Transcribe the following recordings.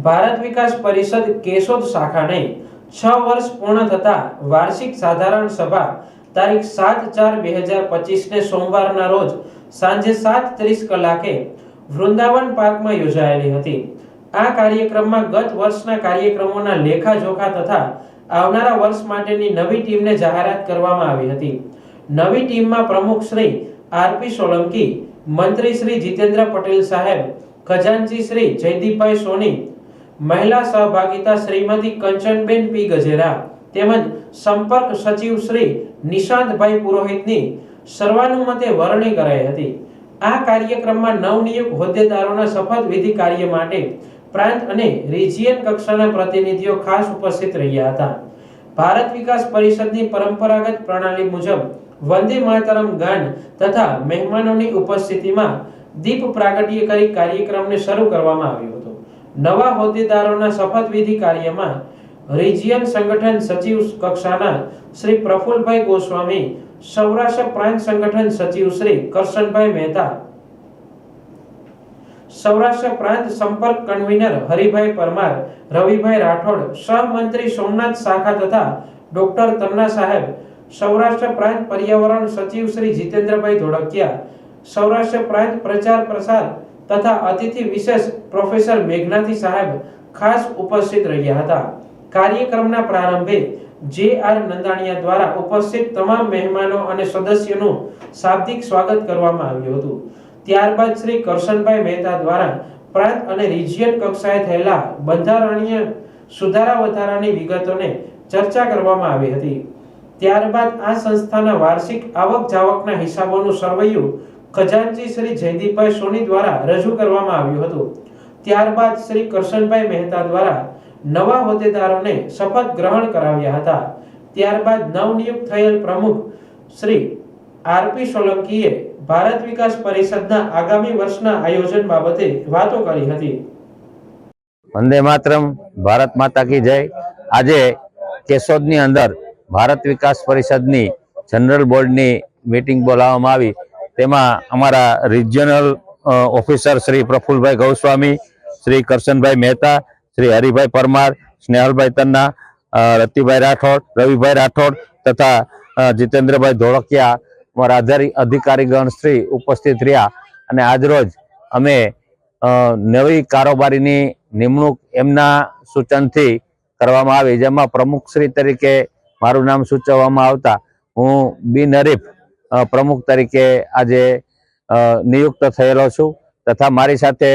ભારત વિકાસ પરિષદ કેશોદ શાખાને 6 વર્ષ પૂર્ણ થતા વાર્ષિક સાધારણ સભા તારીખ 7/4/2025 ને સોમવારના રોજ સાંજે 7:30 કલાકે વૃંદાવન પાર્કમાં યોજાયેલી હતી। આ કાર્યક્રમમાં ગત વર્ષના કાર્યક્રમોના લેખાજોખા તથા આવનારા વર્ષ માટેની નવી ટીમને જાહેરાત કરવામાં આવી હતી। નવી ટીમમાં પ્રમુખ શ્રી આરપી સોલંકી, મંત્રી શ્રી જીતેન્દ્ર પટેલ સાહેબ, ખજાનચી શ્રી જયદીપભાઈ સોની, મહિલા સહભાગિતા શ્રીમતી કંચનબેન પી ગજેરા તેમજ સંપર્ક સચિવ શ્રી નિશાંતભાઈ પુરોહિતની સર્વાનુમતે વરણી કરાઈ હતી। આ કાર્યક્રમમાં નવનિયુક્ત હોદ્દેદારોના શપથવિધિ કાર્ય માટે પ્રાંત અને રિજિયન કક્ષાના પ્રતિનિધિઓ ખાસ ઉપસ્થિત રહ્યા હતા। ભારત વિકાસ પરિષદની પરંપરાગત પ્રણાલી મુજબ વંદે માતરમ ગાન તથા મહેમાનોની ઉપસ્થિતિમાં દીપ પ્રાગટ્ય કરી કાર્યક્રમને શરૂ કરવામાં આવ્યો હતો। નવા હોદ્દેદારોના શપથવિધિ કાર્યમાં રિજિયન સંગઠન સચિવ કક્ષાના શ્રી પ્રફુલભાઈ ગોસ્વામી, સૌરાષ્ટ્ર પ્રાંત સંગઠન સચિવ શ્રી કરશનભાઈ મહેતા, સૌરાષ્ટ્ર પ્રાંત સંપર્ક કન્વીનર હરિભાઈ પરમાર, રવિભાઈ રાઠોડ, સહમંત્રી સોમનાથ શાખા તથા ડોક્ટર તન્ના સાહેબ, સૌરાષ્ટ્ર પ્રાંત પર્યાવરણ સચિવ શ્રી જીતેન્દ્રભાઈ ધોળકિયા, સૌરાષ્ટ્ર પ્રાંત પ્રચાર પ્રસાર તથા અતિથિ વિશેષ પ્રોફેસર મેઘનાથી સાહેબ ખાસ ઉપસ્થિત રહ્યા હતા। કાર્યક્રમના પ્રારંભે જે.આર. નંદાણીયા દ્વારા ઉપસ્થિત તમામ મહેમાનો અને સદસ્યોનું શાબ્દિક સ્વાગત કરવામાં આવ્યું હતું। ત્યારબાદ શ્રી કરશનભાઈ મહેતા દ્વારા પ્રાંત અને રિજિયન કક્ષાએ થયેલા બંધારણીય સુધારા વધારાની વિગતોને ચર્ચા કરવામાં આવી હતી। ત્યારબાદ આ સંસ્થાના વાર્ષિક આવક જાવકના હિસાબોનું સરવૈયું ખજાનચી શ્રી જયદીપભાઈ સોની દ્વારા રજૂ કરવામાં આવ્યું હતું। ત્યારબાદ શ્રી કરશનભાઈ મહેતા દ્વારા નવા હોદ્દેદારોને શપથ ગ્રહણ કરાવ્યા હતા। ત્યારબાદ નવનિયુક્ત થયેલ પ્રમુખ શ્રી આરપી સોલંકીએ ભારત વિકાસ પરિષદના આગામી વર્ષના આયોજન બાબતે વાતો કરી હતી। વંદે માતરમ, ભારત માતા કી જય। આજે કેશોદની અંદર ભારત વિકાસ પરિષદની જનરલ બોર્ડની મીટિંગ બોલાવવામાં આવી। તેમાં અમારા રિજિયનલ ઓફિસર શ્રી પ્રફુલભાઈ ગોસ્વામી, શ્રી કરશનભાઈ મહેતા, શ્રી હરિભાઈ પરમાર, સ્નેહલભાઈ તન્ના, રતિભાઈ રાઠોડ, રવિભાઈ રાઠોડ તથા જીતેન્દ્રભાઈ ધોળકિયા અમારા અધિકારીગણ શ્રી ઉપસ્થિત રહ્યા અને આજરોજ અમે નવી કારોબારીની નિમણૂક એમના સૂચનથી કરવામાં આવી, જેમાં પ્રમુખશ્રી તરીકે મારું નામ સૂચવવામાં આવતા હું બિનહરીફ પ્રમુખ તરીકે આજે નિયુક્ત થયેલો છું તથા મારી સાથે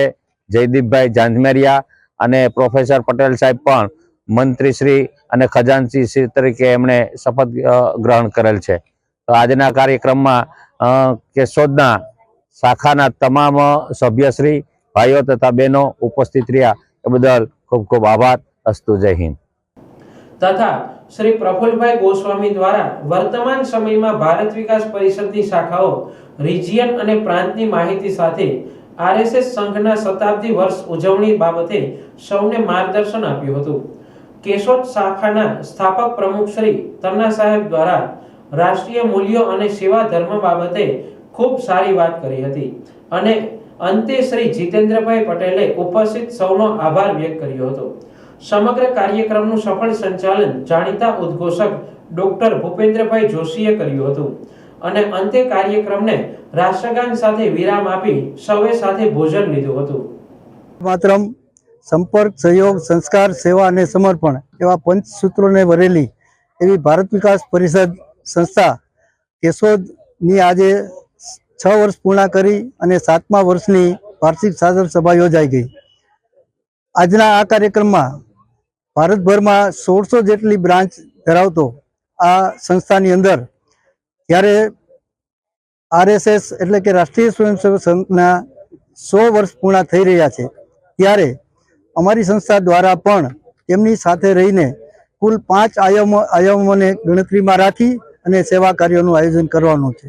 જયદીપભાઈ જાંજમેરિયા અને પ્રોફેસર પટેલ સાહેબ પણ મંત્રીશ્રી અને ખજાનચી શ્રી તરીકે એમણે શપથ ગ્રહણ કરેલ છે। તો આજના કાર્યક્રમમાં કેશોદના શાખાના તમામ સભ્યશ્રી, ભાઈઓ તથા બહેનો ઉપસ્થિત રહ્યા એ બદલ ખૂબ ખૂબ આભાર। અસ્તુ, જય હિન્દ। તથા શ્રી પ્રફુલભાઈ ગોસ્વામી દ્વારા વર્તમાન સમયમાં ભારત વિકાસ પરિષદની શાખાઓ રિજિયન અને પ્રાંતની માહિતી સાથે આરએસએસ સંઘના શતાબ્દી વર્ષ ઉજવણી બાબતે સૌને માર્ગદર્શન આપ્યું હતું। કેશોદ શાખાના સ્થાપક પ્રમુખ શ્રી તન્ના સાહેબ દ્વારા રાષ્ટ્રીય મૂલ્યો અને સેવા ધર્મ બાબતે ખૂબ સારી વાત કરી હતી અને અંતે શ્રી જીતેન્દ્રભાઈ પટેલે ઉપસ્થિત સૌનો આભાર વ્યક્ત કર્યો હતો। સમગ્ર કાર્યક્રમનું સફળ સંચાલન જાણીતા ઉદ્ઘોષક ડોક્ટર ભૂપેન્દ્રભાઈ જોશીએ કર્યું હતું અને અંતે કાર્યક્રમને રાષ્ટ્રગાન સાથે વિરામ આપી સૌએ સાથે ભોજન લીધું હતું। માતરમ, સંપર્ક, સહયોગ, સંસ્કાર, સેવા અને સમર્પણ એવા પંચસૂત્રોને વરેલી એવી ભારત વિકાસ પરિષદ સંસ્થા કેશોદની આજે 6 વર્ષ પૂર્ણ કરી અને 7મા વર્ષની વાર્ષિક સાધારણ સભા યોજાઈ ગઈ। આજના આ કાર્યક્રમમાં ભારતભરમાં 1600 જેટલી બ્રાન્ચ ધરાવતો આ સંસ્થાની અંદર જ્યારે આરએસએસ એટલે કે રાષ્ટ્રીય સ્વયંસેવક સંઘના 100 વર્ષ પૂર્ણ થઈ રહ્યા છે ત્યારે અમારી સંસ્થા દ્વારા પણ તેમની સાથે રહીને કુલ 5 આયામોને ગણતરીમાં રાખી અને સેવા કાર્યોનું આયોજન કરવાનું છે,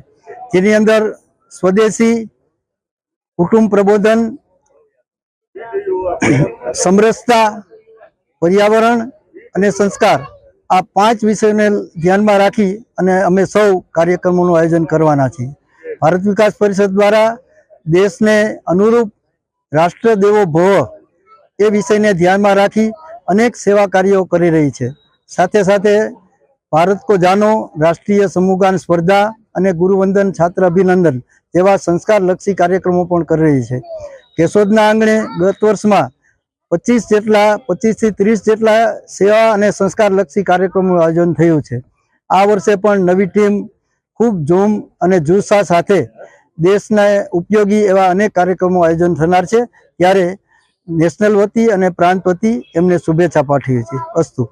જેની અંદર સ્વદેશી, કુટુંબ પ્રબોધન, સમરસતા, પર્યાવરણ અને સંસ્કાર આ 5 વિષયોને ધ્યાનમાં રાખી અને અમે સૌ કાર્યક્રમોનું આયોજન કરવાના છીએ। ભારત વિકાસ પરિષદ દ્વારા દેશને અનુરૂપ રાષ્ટ્ર દેવો ભવ એ વિષયને ધ્યાનમાં રાખી અનેક સેવા કાર્યો કરી રહી છે. સાથે સાથે ભારત કો જાનો, રાષ્ટ્રીય સમૂહગાન સ્પર્ધા અને ગુરુવંદન છાત્ર અભિનંદન જેવા સંસ્કારલક્ષી કાર્યક્રમો પણ કરી રહી છે. કેશોદના આંગણે ગત વર્ષમાં 25 થી 30 જેટલા સેવા અને સંસ્કારલક્ષી કાર્યક્રમોનું આયોજન થયું છે. આ વર્ષે પણ નવી ટીમ ખૂબ જોમ અને જુસ્સા સાથે દેશને ઉપયોગી એવા અનેક કાર્યક્રમો આયોજન થનાર છે. ત્યારે નેશનલ વતી અને પ્રાંત વતી એમને શુભેચ્છા પાઠવી છે. અસ્તુ.